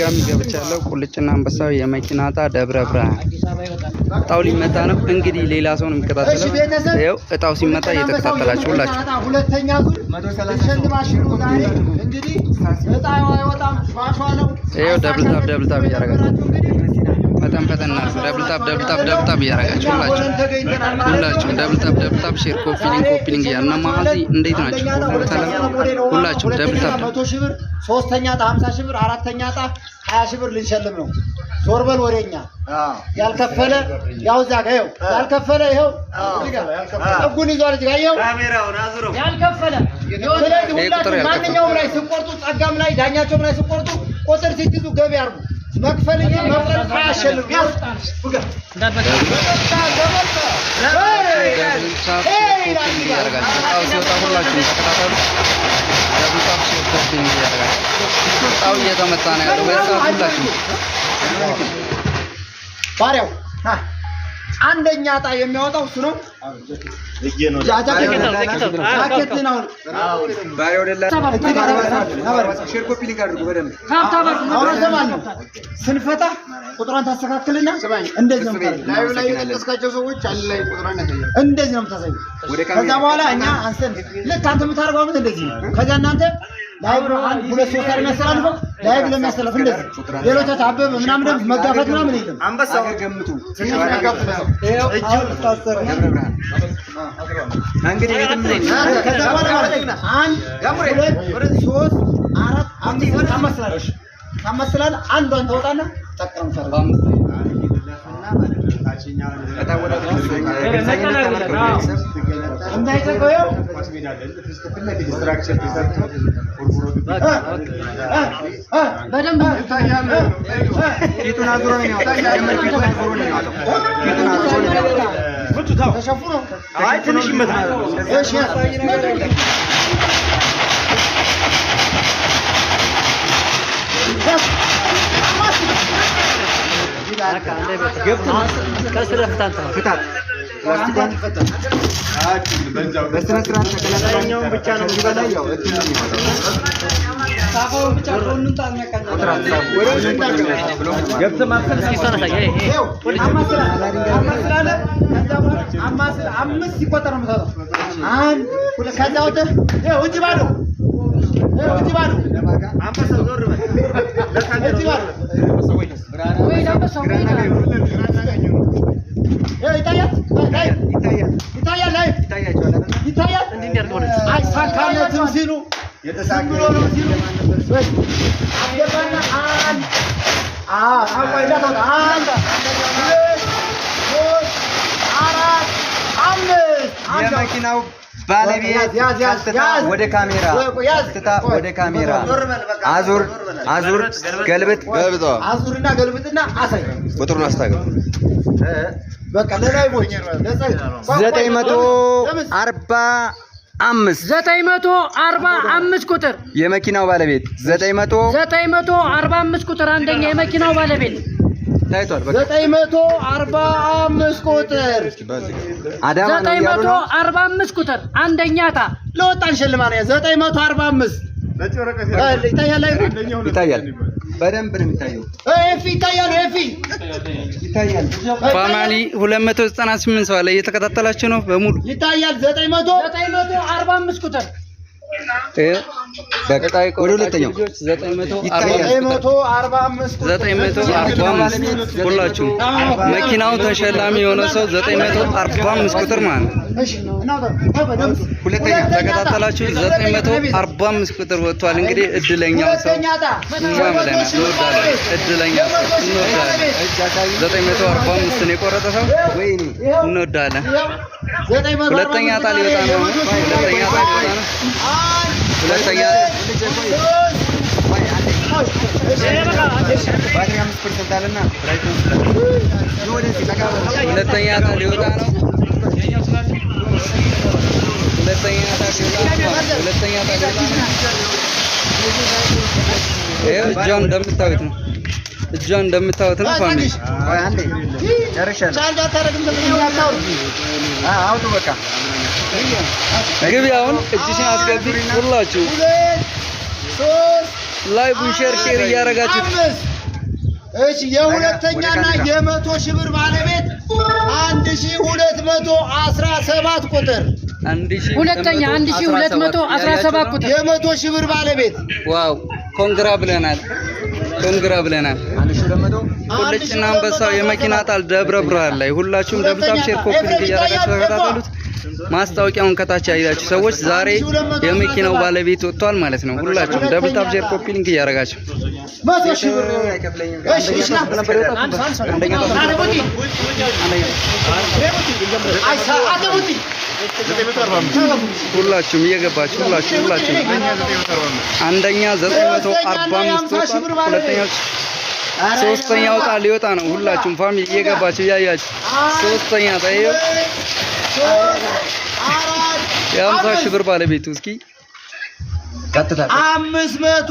ጋሚ ገብቻለሁ። ቁልጭና አንበሳው የመኪና እጣ ደብረ ብርሃን እጣው ሊመጣ ነው። እንግዲህ ሌላ ሰው ነው የሚከታተለው። ይኸው እጣው ሲመጣ እየተከታተላችሁ ሁላችሁ። ሁለተኛ ዙር ለሸልማሽ ነው ዛሬ እንግዲህ እጣው አይወጣም ሻሻ ነው። ይኸው ደብል ታብ እያደረጋችሁ ፈጠን ደብል ታብ እያደረጋችሁ ሁላችሁ ደብል ታብ ሼር ኮፒ ሊንክ ያና ማዚ እንዴት ናችሁ? ሁላችሁ ደብል ታብ 100 ሺህ ብር ሶስተኛ እጣ 50 ሺህ ብር አራተኛ እጣ 20 ሺህ ብር ልንሸልም ነው። ዞር በል ወሬኛ ያልከፈለ ያው እዛ ጋር ይኸው ያልከፈለ ይኸው እዚህ ጋር እጉን ይዟል እዚህ ጋር ይኸው ካሜራውን አዝረው ያልከፈለ ስለዚህ ሁላችሁ ማንኛውም ላይ ስቆርጡ ጸጋም ላይ ዳኛቸውም ላይ ስቆርጡ ቁጥር ሲይዙ ገቢ አርጉ መክፈል መፍረድ አያሸልም እየተመታ ነው ያለው ባሪያው አንደኛ እጣ የሚያወጣው እሱ ነው። ጃኬት ነው ባሪያው ደላ ሼር ኮፒ ሊንክ አድርጉ በደንብ ስንፈታ ቁጥሯን ታስተካክልና እንደዚህ ነው ላይቭ ላይ ተስካቸው ሰዎች አለ ላይ ቁጥሯን እንደዚህ ነው የምታሳዩ። ከዛ በኋላ እኛ አንስተን ልክ አንተ የምታደርገው አመት እንደዚህ ነው። ከዛ እናንተ ላይቭ አንድ ሁለት ሶስት አር የሚያስተላልፈው ላይቭ ለሚያስተላልፍ እንደዚህ ሌሎቻችሁ አበበ ምናምን ደግሞ መጋፈት ምናምን የለም። አንበሳው ገምቱ እጁ ታሰረ እንግዲህ የትም ነኝ። ከዛ በኋላ አንድ ሁለት ሶስት አራት አምስት ታመስላል አንዷን ተወጣና ተቀምጠው የመኪናው ባለቤት ወደ ካሜራ ወደ ካሜራ አዙር ገልብጥ አዙርና ገልብጥና አሳይ ቁጥሩን አስተካክል። በቃ ለላይቦች 945 ቁጥር የመኪናው ባለቤት 945 ቁጥር አንደኛ የመኪናው ባለቤት ታይቷል። በቃ 945 ቁጥር አዳማ ነው ያለው 945 ቁጥር አንደኛ እጣ ለወጣን ሽልማት ነው 945 ይታያል። በደንብ ነው የሚታየው። ኤፊ ይታያል። ፋማሊ 298 ሰው አለ እየተከታተላችሁ ነው በሙሉ ይታያል። 945 ቁጥር በቀጣይ ወደ ሁለተኛው 945 ሁላችሁ መኪናው ተሸላሚ የሆነ ሰው 945 ቁጥር ማለት ነው። ሁለተኛ ተከታተላችሁ 945 ቁጥር ወጥቷል። እንግዲህ እድለኛው ሰው እድለኛው ሰው 945 ነው የቆረጠ ሰው ወይኔ እንወዳለን። ሁለተኛ ዕጣ ሊወጣ ነው። ሁለተኛ ዕጣ ሊወጣ ነው። እጇን እንደምታዩት ነው። ፋሚሊ አንዴ ጨርሻለሁ። አውጡ በቃ ግቢ። አሁን እጅሽን አስገቢ። ሁላችሁ ላይቭ ሼር እያደረጋችሁ እሺ የሁለተኛና የ100 ሺህ ብር ባለቤት 1217 ቁጥር ሁለተኛ 1217 ቁጥር የ100 ሺህ ብር ባለቤት ዋው ኮንግራ ብለናል። 1200 ቁልጭና አንበሳው የመኪና ጣል ደብረ ብርሃን ላይ ሁላችሁም ደብታብ ሼር ኮፒ እያደረጋችሁ ተከታተሉት። ማስታወቂያውን ከታች ያያችሁ ሰዎች ዛሬ የመኪናው ባለቤት ወጥቷል ማለት ነው። ሁላችሁም ደብታብ ሼር ኮፒ ሊንክ እያደረጋችሁ 100 ሺህ ብር ሁላችሁም እየገባችሁ ሁላችሁም አንደኛ 945 ሁለተኛው ሶስተኛው ዕጣ ሊወጣ ነው። ሁላችሁም ፋሚሊ እየገባችሁ እያያችሁ ሶስተኛ ታየው የ50 ሺህ ብር ባለቤቱ እስኪ ቀጥታ 527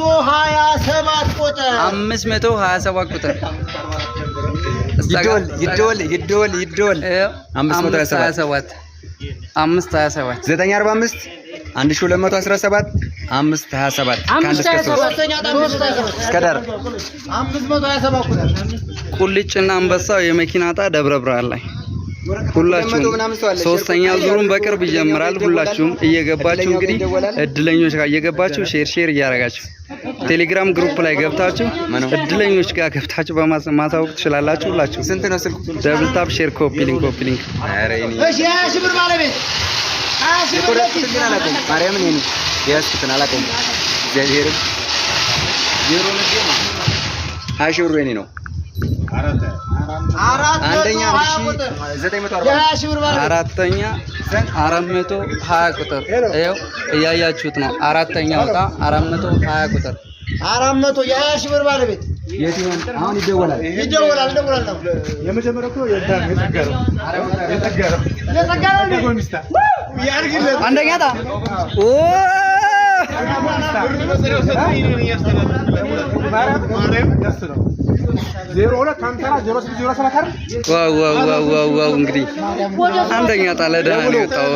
ቁጥር 527 ቁጥር ይደወል 527 945 1217 527 እስከ ዳር 527 ቁጥር ቁልጭና አንበሳው የመኪና ዕጣ ደብረ ብርሃን ላይ ሁላችሁም ሶስተኛው ዙሩን በቅርብ ይጀምራል። ሁላችሁም እየገባችሁ እንግዲህ እድለኞች ጋር እየገባችሁ ሼር እያደረጋችሁ ቴሌግራም ግሩፕ ላይ ገብታችሁ እድለኞች ጋር ገብታችሁ በማሳወቅ ትችላላችሁ። ሁላችሁ ስንት ነው ስልኩ? ደብል ታፕ ሼር ኮፒ ሊንክ እሺ 20 ሺህ ብር ባለቤት 20 ሺህ ብር ማርያምን ይሄን ያስኩትን አላውቀውም። እግዚአብሔርን 20 ሺህ ብር የኔ ነው። አንደኛ 1940 አራተኛ 420 ቁጥር ይኸው እያያችሁት ነው። አራተኛው ዕጣ 420 ቁጥር 400 የ20 ሺህ ብር ባለቤት የት ይሆን? አሁን ይደወላል ነው የመጀመሪያው እኮ የተገረው አንደኛ ዕጣ ዋው እንግዲህ አንደኛ ዕጣ ለደህና ነው የወጣው።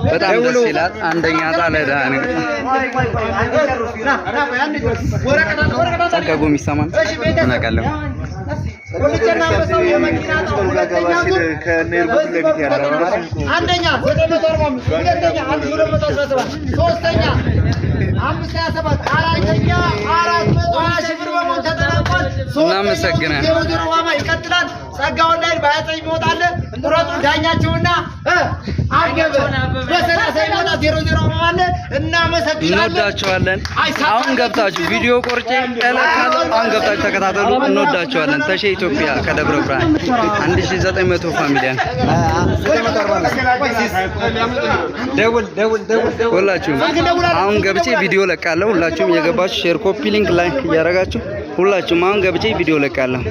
በጣም ደስ ይላል። አንደኛ ዕጣ ለደህና ነው የወጣው። ጸጋጎ የሚሰማን ምን አውቃለሁ። አንደኛ 945 ሁለተኛ 1217 ሶስተኛ 527 አራተኛ 420 ሺህ ብር በሞት ተጠናቋል። እናመሰግናለን። ዜሮ ማማ ይቀጥላል። ጸጋው ላይ በ29 ይወጣል። ጥረቱ ዳኛቸውና አገበ በ30 ይወጣ 00 ማማ አለ። እናመሰግናለን። እንወዳቸዋለን። አሁን ገብታችሁ ቪዲዮ ቆርጬ እለካለሁ። አሁን ገብታችሁ ተከታተሉ። እንወዳቸዋለን። ተሼ ኢትዮጵያ ከደብረ ብርሃን 1900 ፋሚሊያን ሁላችሁም አሁን ገብቼ ቪዲዮ ለቃለሁ። ሁላችሁም የገባችሁ ሼር ኮፒ ሊንክ ላይክ እያደረጋችሁ ሁላችሁም አሁን ገብቼ ቪዲዮ ለቃለሁ።